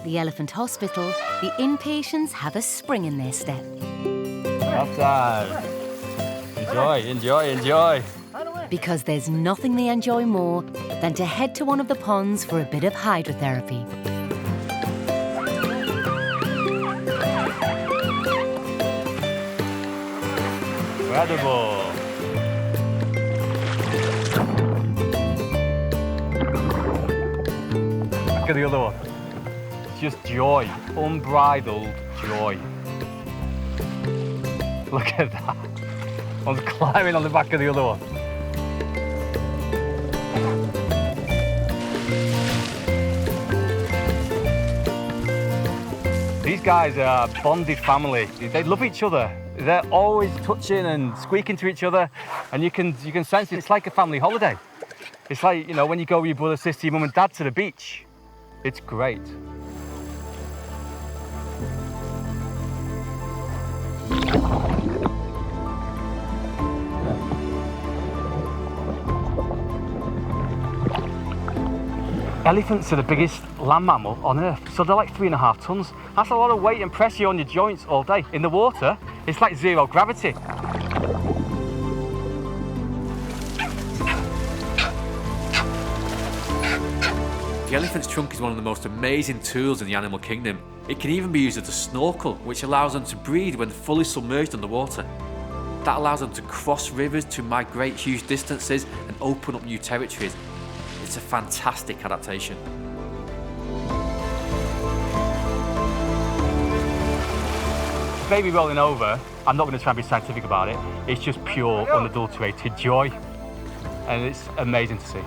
the elephant hospital, the inpatients have a spring in their step. Off time. Enjoy, enjoy, enjoy. Because there's nothing they enjoy more than to head to one of the ponds for a bit of hydrotherapy. Incredible. Look at the other one. It's just joy, unbridled joy. Look at that. One's climbing on the back of the other one. These guys are a bonded family. They love each other. They're always touching and squeaking to each other, and you can sense it's like a family holiday. It's like, you know, when you go with your brother, sister, your mum and dad to the beach. It's great. Elephants are the biggest land mammal on Earth, so they're like 3.5 tons. That's a lot of weight and pressure on your joints all day. In the water, it's like zero gravity. The elephant's trunk is one of the most amazing tools in the animal kingdom. It can even be used as a snorkel, which allows them to breathe when fully submerged underwater. That allows them to cross rivers, to migrate huge distances and open up new territories. It's a fantastic adaptation. Baby rolling over, I'm not going to try and be scientific about it. It's just pure, unadulterated joy. And it's amazing to see.